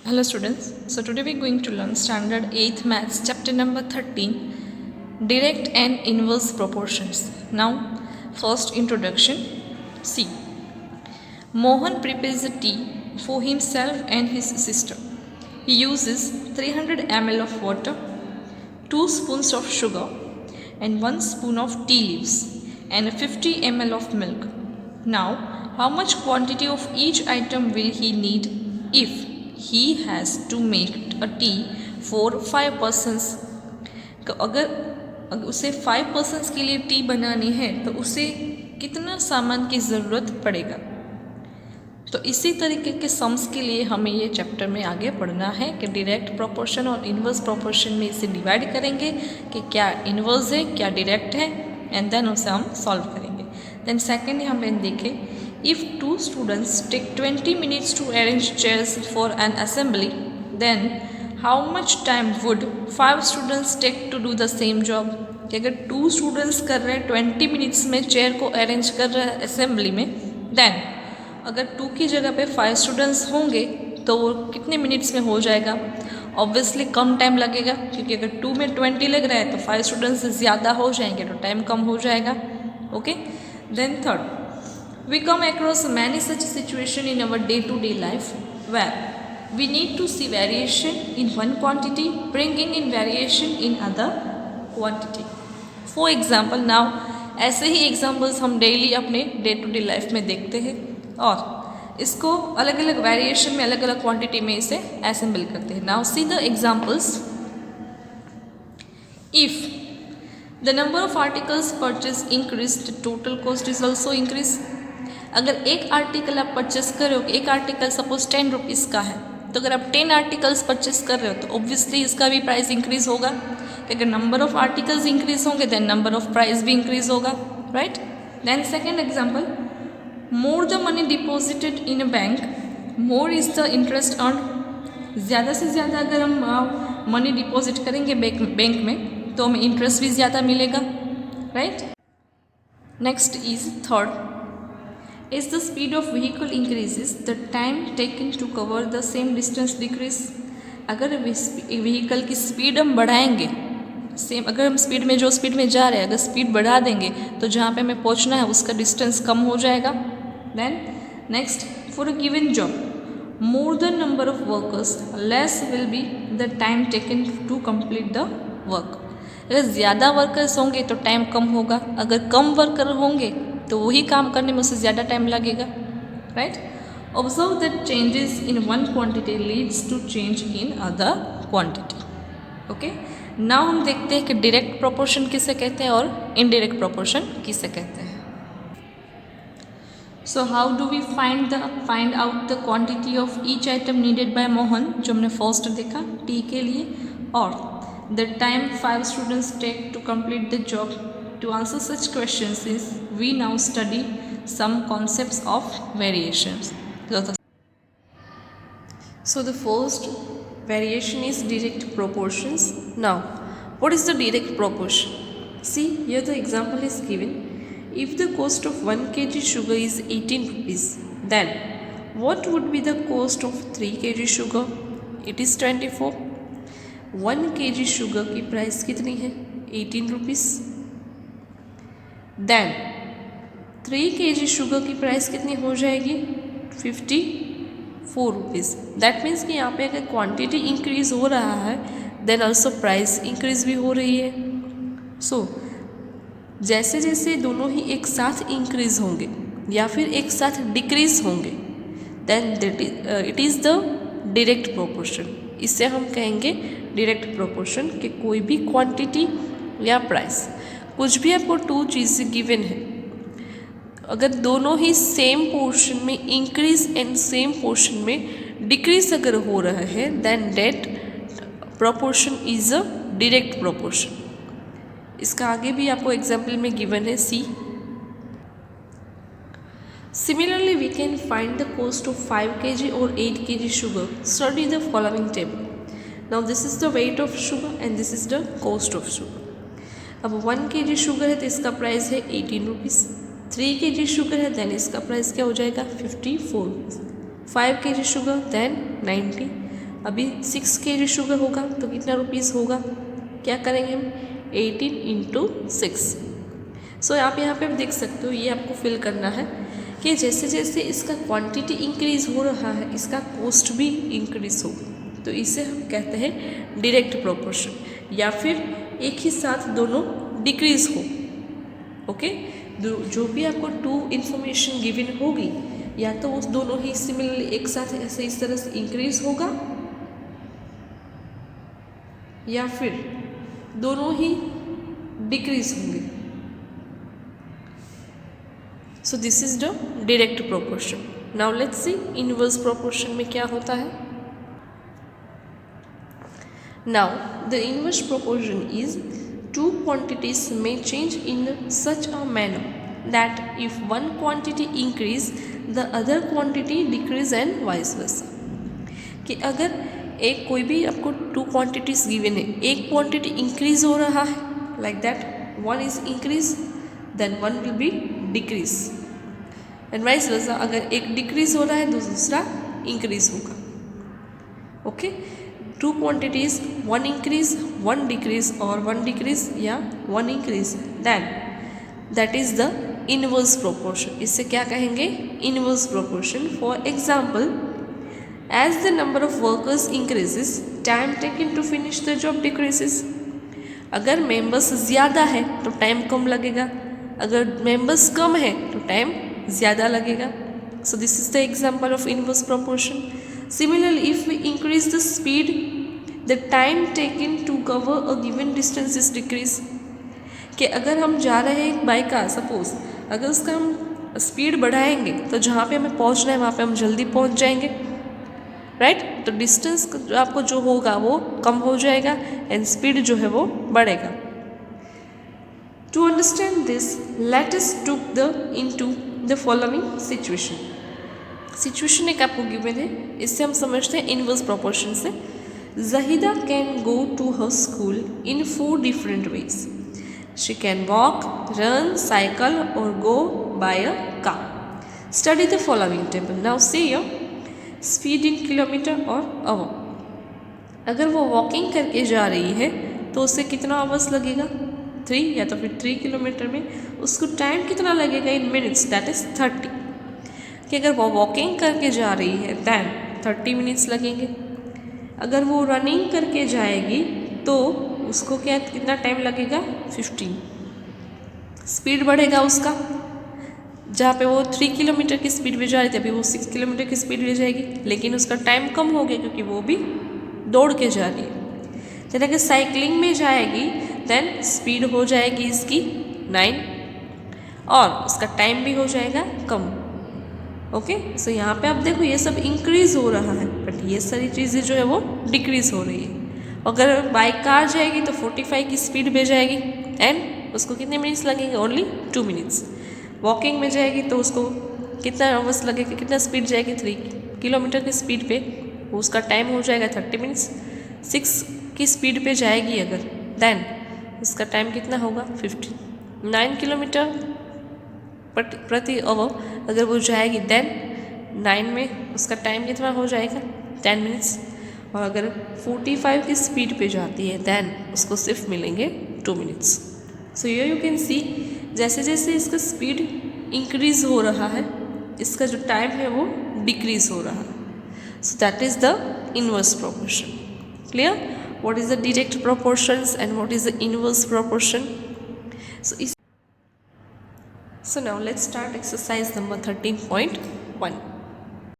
Hello students, so today we are going to learn standard 8th maths chapter number 13 direct and inverse proportions. Now first introduction. See, Mohan prepares a tea for himself and his sister. He uses 300 ml of water, 2 spoons of sugar and 1 spoon of tea leaves and 50 ml of milk. Now how much quantity of each item will he need if he has to make a tea for 5 persons? अगर उसे 5 persons के लिए T बनानी है तो उसे कितना सामान की ज़रूरत पड़ेगा। तो इसी तरीके के सम्स के लिए हमें ये चैप्टर में आगे पढ़ना है कि डायरेक्ट प्रोपोर्शन और इन्वर्स प्रोपोर्शन में इसे डिवाइड करेंगे कि क्या इन्वर्स है क्या डायरेक्ट है, एंड देन उसे हम सॉल्व करेंगे। देन सेकेंड हमें देखें, if 2 students take 20 minutes to arrange chairs for an assembly, then how much time would 5 students take to do the same job? कि अगर 2 स्टूडेंट्स कर रहे हैं 20 मिनट्स में चेयर को अरेंज कर रहे हैं असेंबली में, देन अगर 2 की जगह पे 5 स्टूडेंट्स होंगे तो वो कितने मिनट्स में हो जाएगा? ऑब्वियसली कम टाइम लगेगा, क्योंकि अगर 2 में 20 लग रहा है तो 5 स्टूडेंट्स ज़्यादा हो जाएंगे तो टाइम कम हो जाएगा। Okay, then third, we come across many such situations in our day-to-day life where we need to see variation in one quantity bringing in variation in other quantity. For example, now ऐसे ही examples हम daily अपने day to day life में देखते हैं और इसको अलग अलग वेरिएशन में अलग अलग क्वांटिटी में इसे असेंबल करते हैं। Now see the examples. If the number of articles purchase increase the total cost is also increase. अगर एक आर्टिकल आप परचेस कर रहे हो, एक आर्टिकल सपोज 10 रुपीज़ का है, तो अगर आप 10 आर्टिकल्स परचेस कर रहे हो तो ऑब्वियसली इसका भी प्राइस इंक्रीज होगा। अगर नंबर ऑफ आर्टिकल्स इंक्रीज होंगे देन नंबर ऑफ प्राइस भी इंक्रीज होगा, right. Then second example, more the money deposited in a bank more is the interest earn. ज़्यादा से ज़्यादा अगर हम मनी डिपॉजिट करेंगे बैंक में तो हमें इंटरेस्ट भी ज़्यादा मिलेगा, right. Next is third, as the speed of vehicle increases the time taken to cover the same distance decrease। अगर व्हीकल की स्पीड हम बढ़ाएंगे, सेम अगर हम स्पीड में जो स्पीड में जा रहे हैं अगर स्पीड बढ़ा देंगे तो जहाँ पे हमें पहुँचना है उसका डिस्टेंस कम हो जाएगा। Then next, for a given job more the number of workers less will be the time taken to complete the work. अगर ज़्यादा वर्कर्स होंगे तो टाइम कम होगा, अगर कम वर्कर होंगे तो वही काम करने में उससे ज़्यादा टाइम लगेगा, right. Observe that changes in one quantity leads to change in other quantity. Okay, now हम देखते हैं कि डायरेक्ट प्रोपोर्शन किसे कहते हैं और इनडायरेक्ट प्रोपोर्शन किसे कहते हैं। So how do we find out the quantity of each item needed by Mohan, जो हमने फर्स्ट देखा टी के लिए, और the time 5 students take to complete the job. To answer such questions is we now study some concepts of variations. So the first variation is direct proportions. Now, what is the direct proportion? See, here the example is given. If the cost of 1 kg sugar is 18 rupees, then what would be the cost of 3 kg sugar? It is 24. 1 kg sugar की price कितनी है? 18 rupees. Then 3 kg sugar की price कितनी हो जाएगी? 54 rupees. That means कि यहाँ पे अगर क्वांटिटी इंक्रीज हो रहा है देन ऑल्सो प्राइस इंक्रीज भी हो रही है। सो जैसे जैसे दोनों ही एक साथ इंक्रीज होंगे या फिर एक साथ डिक्रीज होंगे then it is the direct proportion. इससे हम कहेंगे डायरेक्ट प्रोपोर्शन कि कोई भी क्वांटिटी या प्राइस, कुछ भी आपको 2 चीज़ें गिवन है, अगर दोनों ही सेम पोर्शन में इंक्रीज एंड सेम पोर्शन में डिक्रीज अगर हो रहा है then that proportion is a direct proportion. इसका आगे भी आपको एग्जाम्पल में गिवन है, see. Similarly we can find the cost of 5 kg और 8 kg sugar. Study the following table. Now this is the weight of sugar and this is the cost of sugar. अब 1 kg sugar है तो इसका price है 18 rupees. 3 kg sugar है then इसका price क्या हो जाएगा? 54 रुपीज़। 5 kg sugar then 90। अभी 6 kg शुगर होगा तो कितना रुपीज़ होगा, क्या करेंगे हम 18 इंटू 6। सो आप यहाँ पे देख सकते हो, ये आपको फिल करना है कि जैसे जैसे इसका क्वांटिटी इंक्रीज़ हो रहा है इसका कॉस्ट भी इंक्रीज़ होगा, तो इसे हम कहते हैं डायरेक्ट प्रोपोर्शन, या फिर एक ही साथ दोनों डिक्रीज़ हो। ओके, जो भी आपको 2 इन्फॉर्मेशन गिवन होगी या तो उस दोनों ही सिमिलरली एक साथ ऐसे इस तरह से इंक्रीज होगा या फिर दोनों ही डिक्रीज होंगे। So this is the direct proportion. Now let's see inverse proportion में क्या होता है। Now the inverse proportion is two quantities may change in such a manner that if one quantity increase the other quantity decrease and vice versa। कि अगर एक कोई भी आपको 2 क्वांटिटीज गिवन है, एक क्वांटिटी इंक्रीज हो रहा है like that one is increase then one will be decrease and vice versa, अगर एक डिक्रीज हो रहा है तो दूसरा इंक्रीज होगा। Okay, 2 quantities, 1 increase, 1 decrease or 1 decrease या 1 increase, then that is the inverse proportion। इससे क्या कहेंगे, inverse proportion। For example, as the number of workers increases, time taken to finish the job decreases। अगर members ज़्यादा है तो time कम लगेगा, अगर मेंबर्स कम है तो टाइम ज़्यादा लगेगा। So this is the example of inverse proportion। Similarly, if we increase the speed, the time taken to cover a given distance is decrease। कि अगर हम जा रहे हैं एक बाइक का, सपोज अगर उसका हम स्पीड बढ़ाएंगे तो जहाँ पे हमें पहुँचना है वहाँ पे हम जल्दी पहुँच जाएंगे, राइट। तो डिस्टेंस आपको जो होगा वो कम हो जाएगा एंड स्पीड जो है वो बढ़ेगा। To understand this let us took the into the following situation. Situation एक आपको गिवन है, इससे हम समझते हैं इनवर्स प्रोपोर्शन से। Zahida can go to her school in 4 different ways। She can walk, run, cycle or go by a car। Study the following table। Now say your speed in kilometer or hour। अगर वो walking करके जा रही है तो उसे कितना hours लगेगा, 3 या तो फिर 3 किलोमीटर में उसको टाइम कितना लगेगा इन मिनट्स, दैट इज 30। कि अगर वो वॉकिंग करके जा रही है दैन 30 मिनट्स लगेंगे, अगर वो रनिंग करके जाएगी तो उसको क्या कितना टाइम लगेगा 15। स्पीड बढ़ेगा उसका, जहाँ पे वो 3 किलोमीटर की स्पीड पे जा रही थी अभी वो 6 किलोमीटर की स्पीड पे जाएगी, लेकिन उसका टाइम कम हो गया क्योंकि वो भी दौड़ के जा रही है। जैसे कि साइकिलिंग में जाएगी देन स्पीड हो जाएगी इसकी 9 और उसका टाइम भी हो जाएगा कम। ओके, सो यहाँ पे आप देखो ये सब इंक्रीज हो रहा है बट ये सारी चीज़ें जो है वो डिक्रीज हो रही है। अगर बाइक कार जाएगी तो 45 की स्पीड पे जाएगी एंड उसको कितने मिनट्स लगेंगे, ओनली 2 मिनट्स। वॉकिंग में जाएगी तो उसको कितना आवर्स लगेगा, कितना स्पीड जाएगी 3 किलोमीटर की स्पीड पे, वो उसका टाइम हो जाएगा 30 मिनट्स। 6 की स्पीड पे जाएगी अगर देन उसका टाइम कितना होगा 15। 9 किलोमीटर प्रति आवर अगर वो जाएगी देन 9 में उसका टाइम कितना हो जाएगा 10 मिनट्स, और अगर 45 की स्पीड पे जाती है देन उसको सिर्फ मिलेंगे 2 मिनट्स। सो ये यू कैन सी जैसे जैसे इसका स्पीड इंक्रीज हो रहा है इसका जो टाइम है वो डिक्रीज हो रहा है। So that is the inverse proportion. Clear, what is the direct proportions and what is the inverse proportion. So now let's start exercise number 13.1।